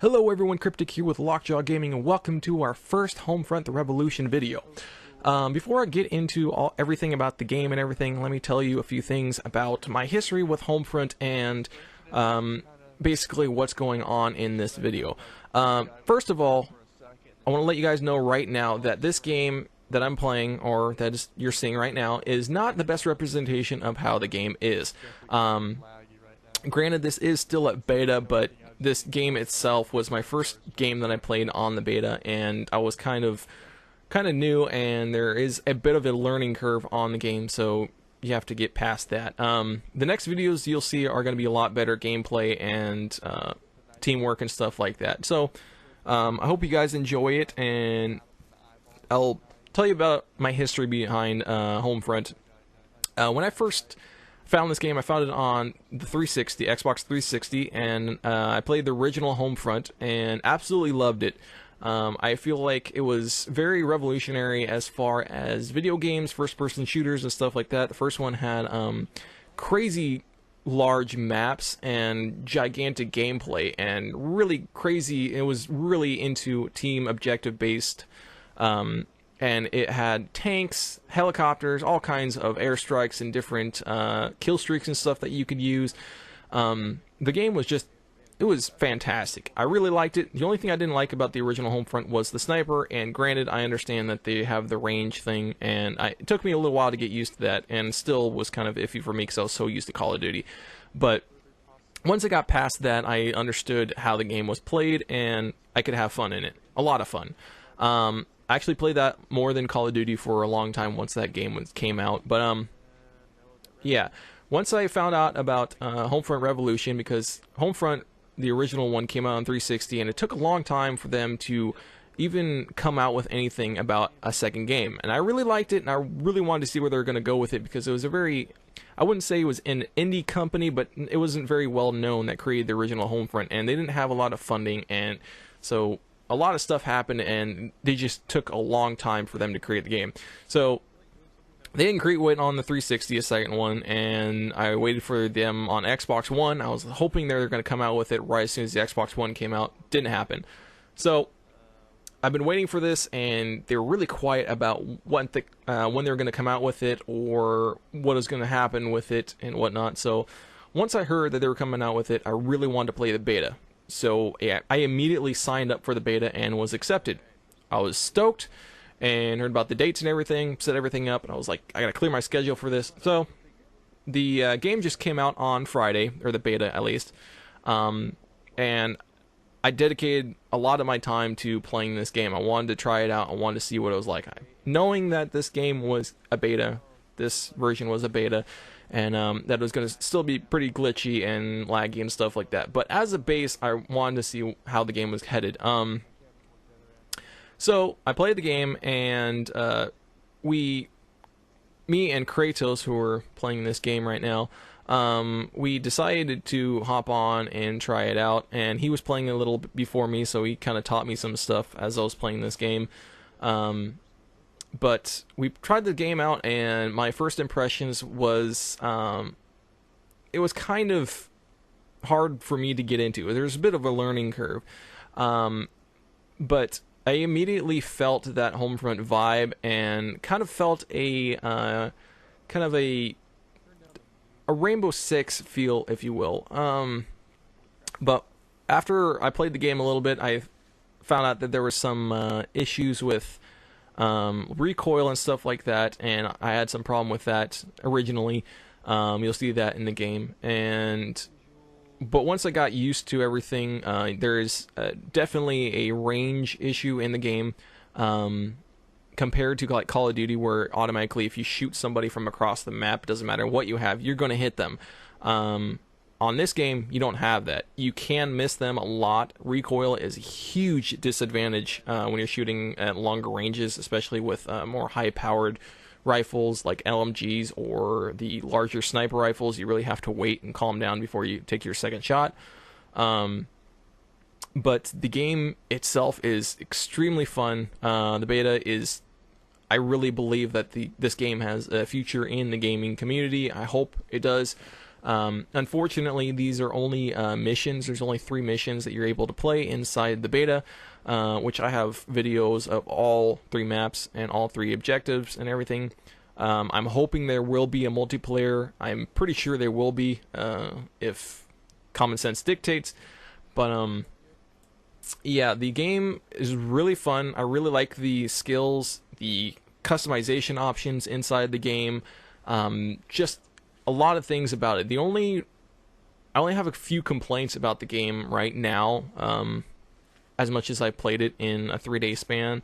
Hello everyone, Cryptic here with Lockjaw Gaming, and welcome to our first Homefront the Revolution video. Before I get into everything about the game and everything, let me tell you a few things about my history with Homefront and basically what's going on in this video. First of all, I want to let you guys know right now that this game that I'm playing, or that you're seeing right now, is not the best representation of how the game is. Granted, this is still at beta, but this game itself was my first game that I played on the beta, and I was kind of new, and there is a bit of a learning curve on the game, so you have to get past that. The next videos you'll see are going to be a lot better gameplay and teamwork and stuff like that. So I hope you guys enjoy it, and I'll tell you about my history behind Homefront. When I first found this game, I found it on the 360, Xbox 360, and I played the original Homefront and absolutely loved it. I feel like it was very revolutionary as far as video games, first-person shooters, and stuff like that. The first one had crazy large maps and gigantic gameplay, and really crazy. It was really into team objective-based. And it had tanks, helicopters, all kinds of airstrikes and different kill streaks and stuff that you could use. The game was just, it was fantastic. I really liked it. The only thing I didn't like about the original Homefront was the sniper, and granted, I understand that they have the range thing, and it took me a little while to get used to that, and still was kind of iffy for me because I was so used to Call of Duty. But once I got past that, I understood how the game was played, and I could have fun in it. A lot of fun. I actually played that more than Call of Duty for a long time once that game came out. But yeah, once I found out about Homefront Revolution, because Homefront, the original one, came out on 360, and it took a long time for them to even come out with anything about a second game. And I really liked it, and I really wanted to see where they were going to go with it, because it was a very, I wouldn't say it was an indie company, but it wasn't very well known that created the original Homefront, and they didn't have a lot of funding, and so a lot of stuff happened, and they just took a long time for them to create the game. So they didn't create it on the 360, a second one, and I waited for them on Xbox One. I was hoping they were going to come out with it right as soon as the Xbox One came out. Didn't happen. So I've been waiting for this, and they were really quiet about when they were going to come out with it, or what was going to happen with it and whatnot. So once I heard that they were coming out with it, I really wanted to play the beta. So yeah, I immediately signed up for the beta and was accepted. I was stoked and heard about the dates and everything, set everything up, and I was like, I gotta clear my schedule for this. So the game just came out on Friday, or the beta at least, and I dedicated a lot of my time to playing this game. I wanted to try it out. I wanted to see what it was like. Knowing that this game was a beta, this version was a beta, and that it was going to still be pretty glitchy and laggy and stuff like that. But as a base, I wanted to see how the game was headed. So I played the game, and me and Kratos, who are playing this game right now, we decided to hop on and try it out. And he was playing a little bit before me, so he kind of taught me some stuff as I was playing this game. But we tried the game out, and my first impressions was, it was kind of hard for me to get into. There's a bit of a learning curve. But I immediately felt that Homefront vibe, and kind of felt a Rainbow Six feel, if you will. But after I played the game a little bit, I found out that there were some issues with recoil and stuff like that, and I had some problem with that originally. You'll see that in the game, but once I got used to everything, there is definitely a range issue in the game, compared to like Call of Duty, where automatically if you shoot somebody from across the map, doesn't matter what you have, you're going to hit them. On this game, you don't have that. You can miss them a lot. Recoil is a huge disadvantage when you're shooting at longer ranges, especially with more high-powered rifles like LMGs or the larger sniper rifles. You really have to wait and calm down before you take your second shot. But the game itself is extremely fun. The beta is, I really believe that this game has a future in the gaming community. I hope it does. Unfortunately, these are only missions. There's only 3 missions that you're able to play inside the beta, which I have videos of all 3 maps and all 3 objectives and everything. I'm hoping there will be a multiplayer. I'm pretty sure there will be, if common sense dictates. But yeah, the game is really fun. I really like the skills, the customization options inside the game. Just a lot of things about it. I only have a few complaints about the game right now, as much as I played it in a 3-day span.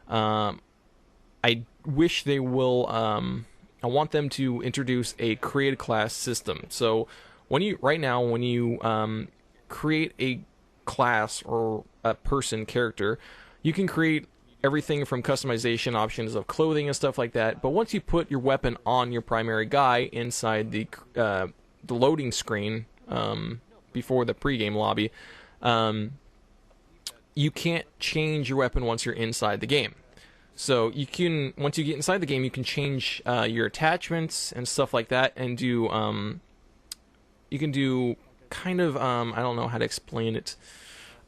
I wish they will. I want them to introduce a created class system. So when you create a class or a person character, you can create everything from customization options of clothing and stuff like that. But once you put your weapon on your primary guy inside the loading screen before the pregame lobby, you can't change your weapon once you're inside the game. So you can, once you get inside the game, you can change your attachments and stuff like that, and do you can do kind of I don't know how to explain it.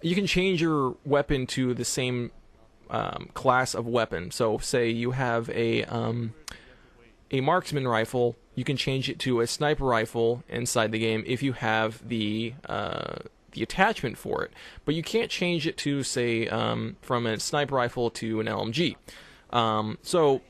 You can change your weapon to the same class of weapon. So say you have a marksman rifle, you can change it to a sniper rifle inside the game if you have the attachment for it. But you can't change it to, say, from a sniper rifle to an LMG. So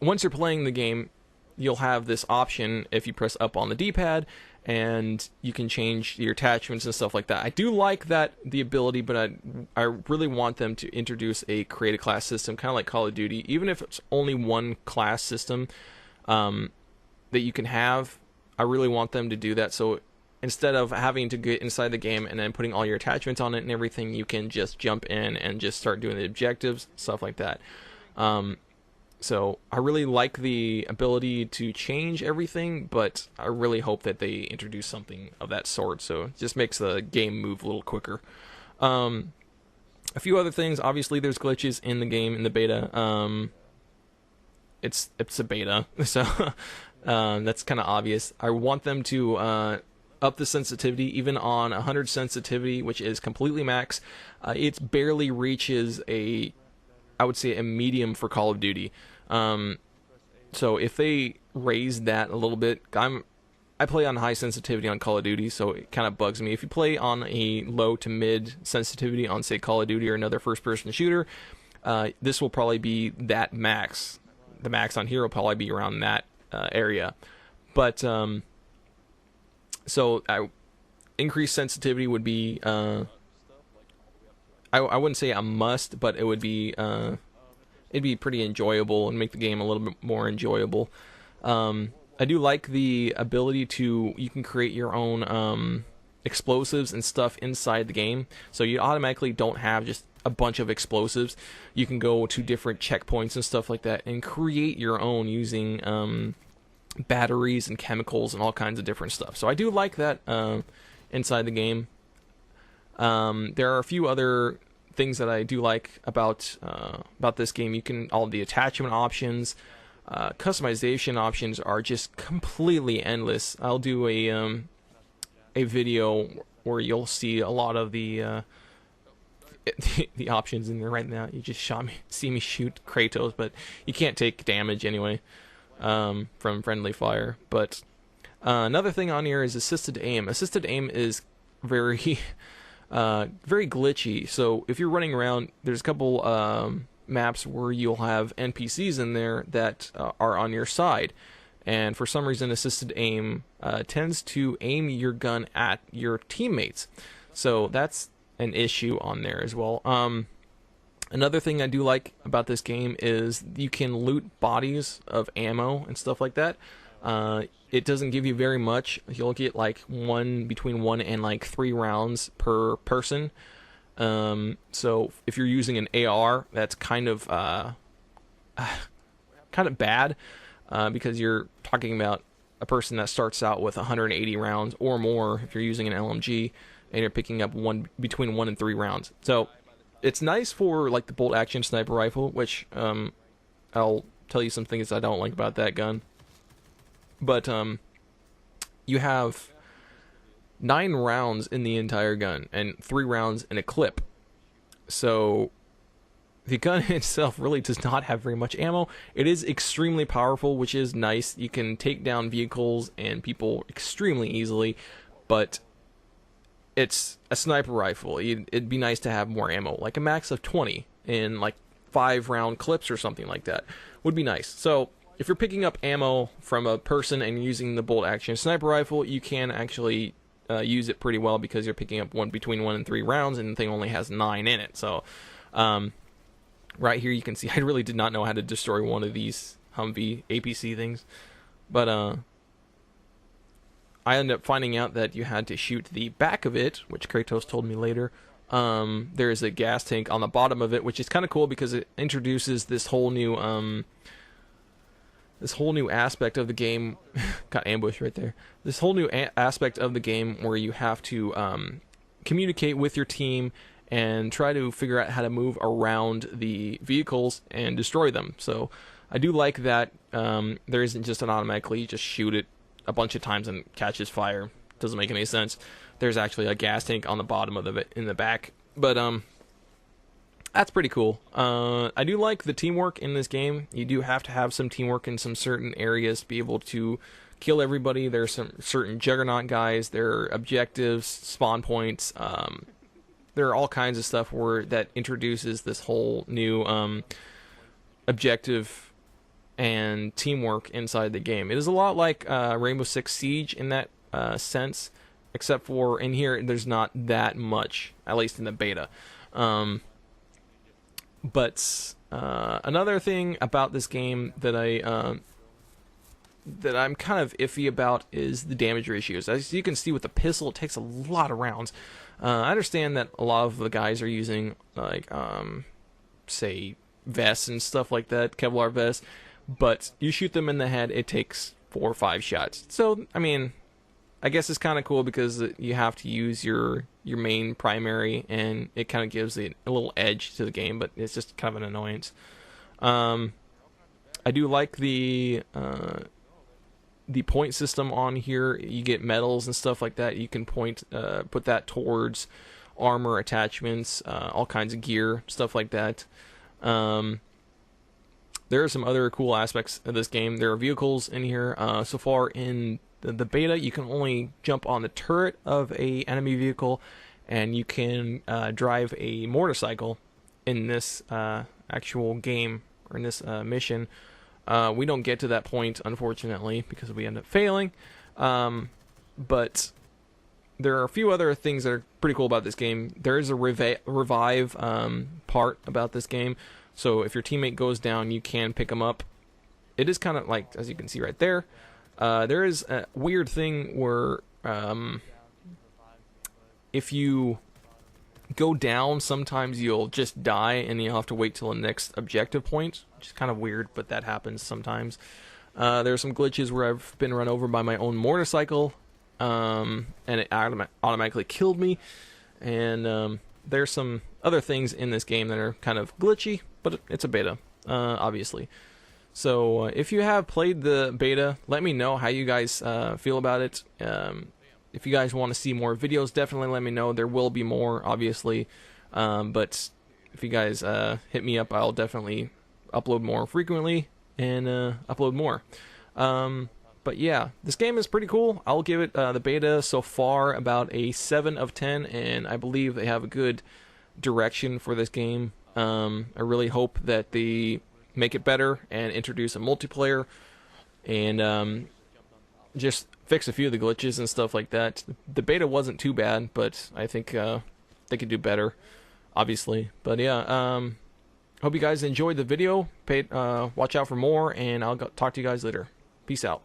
once you're playing the game, you'll have this option if you press up on the D-pad, and you can change your attachments and stuff like that. I do like that, the ability, but I really want them to introduce a created class system, kind of like Call of Duty. Even if it's only one class system that you can have, I really want them to do that. So instead of having to get inside the game and then putting all your attachments on it and everything, you can just jump in and just start doing the objectives, stuff like that. So I really like the ability to change everything, but I really hope that they introduce something of that sort, so it just makes the game move a little quicker. A few other things. Obviously, there's glitches in the game in the beta. It's a beta, so that's kind of obvious. I want them to up the sensitivity, even on 100 sensitivity, which is completely max. It barely reaches I would say a medium for Call of Duty. So if they raise that a little bit, I play on high sensitivity on Call of Duty, so it kind of bugs me. If you play on a low to mid sensitivity on, say, Call of Duty or another first-person shooter, this will probably be that max. The max on here will probably be around that area. But so increased sensitivity would be I wouldn't say a must, but it would be it'd be pretty enjoyable and make the game a little bit more enjoyable. I do like the ability you can create your own explosives and stuff inside the game, so you automatically don't have just a bunch of explosives. You can go to different checkpoints and stuff like that and create your own using batteries and chemicals and all kinds of different stuff. So I do like that inside the game. There are a few other things that I do like about this game. All the attachment options, customization options are just completely endless. I'll do a video where you'll see a lot of the options in there right now. You just see me shoot Kratos, but you can't take damage anyway from friendly fire. But another thing on here is assisted aim. Assisted aim is very very glitchy. So if you're running around, there's a couple maps where you'll have NPCs in there that are on your side, and for some reason assisted aim tends to aim your gun at your teammates, so that's an issue on there as well. Another thing I do like about this game is you can loot bodies of ammo and stuff like that. It doesn't give you very much. You'll get like between 1 and like 3 rounds per person. So if you're using an AR, that's kind of bad, because you're talking about a person that starts out with 180 rounds or more if you're using an LMG, and you're picking up between 1 and 3 rounds. So it's nice for like the bolt action sniper rifle, which I'll tell you some things I don't like about that gun. But you have 9 rounds in the entire gun and 3 rounds in a clip. So the gun itself really does not have very much ammo. It is extremely powerful, which is nice. You can take down vehicles and people extremely easily, but it's a sniper rifle. It'd be nice to have more ammo, like a max of 20 in like 5-round clips or something like that would be nice. So if you're picking up ammo from a person and using the bolt action sniper rifle, you can actually use it pretty well because you're picking up between 1 and 3 rounds, and the thing only has 9 in it. So right here you can see I really did not know how to destroy one of these Humvee APC things, but I ended up finding out that you had to shoot the back of it, which Kratos told me later. There is a gas tank on the bottom of it, which is kind of cool because it introduces this whole new aspect of the game. Got ambushed right there. This whole new aspect of the game where you have to communicate with your team and try to figure out how to move around the vehicles and destroy them. So I do like that there isn't just an automatically you just shoot it a bunch of times and catches fire. Doesn't make any sense. There's actually a gas tank on the bottom of it in the back. But that's pretty cool. I do like the teamwork in this game. You do have to have some teamwork in some certain areas to be able to kill everybody. There's some certain juggernaut guys. There are objectives, spawn points. There are all kinds of stuff that introduces this whole new objective and teamwork inside the game. It is a lot like Rainbow Six Siege in that sense, except for in here there's not that much, at least in the beta. But another thing about this game that I'm kind of iffy about is the damage ratios. As you can see with the pistol, it takes a lot of rounds. I understand that a lot of the guys are using like say vests and stuff like that, Kevlar vests, but you shoot them in the head, it takes 4 or 5 shots. So I mean, I guess it's kind of cool because you have to use your main primary, and it kind of gives a little edge to the game, but it's just kind of an annoyance. I do like the point system on here. You get medals and stuff like that. You can put that towards armor attachments, all kinds of gear, stuff like that. There are some other cool aspects of this game. There are vehicles in here. So far in the beta, you can only jump on the turret of a enemy vehicle, and you can drive a motorcycle in this actual game, or in this mission. We don't get to that point, unfortunately, because we end up failing. But there are a few other things that are pretty cool about this game. There is a revive part about this game. So if your teammate goes down, you can pick them up. It is kind of like, as you can see right there, there is a weird thing where if you go down, sometimes you'll just die and you'll have to wait till the next objective point, which is kind of weird, but that happens sometimes. There are some glitches where I've been run over by my own motorcycle, and it automatically killed me. And there's some other things in this game that are kind of glitchy, but it's a beta, obviously. So if you have played the beta, let me know how you guys feel about it. If you guys want to see more videos, definitely let me know. There will be more, obviously. But if you guys hit me up, I'll definitely upload more frequently and upload more. But yeah, this game is pretty cool. I'll give it the beta so far about a 7 of 10, and I believe they have a good direction for this game. I really hope that they make it better and introduce a multiplayer and just fix a few of the glitches and stuff like that. The beta wasn't too bad, but I think they could do better, obviously. But yeah, hope you guys enjoyed the video. Watch out for more, and I'll talk to you guys later. Peace out.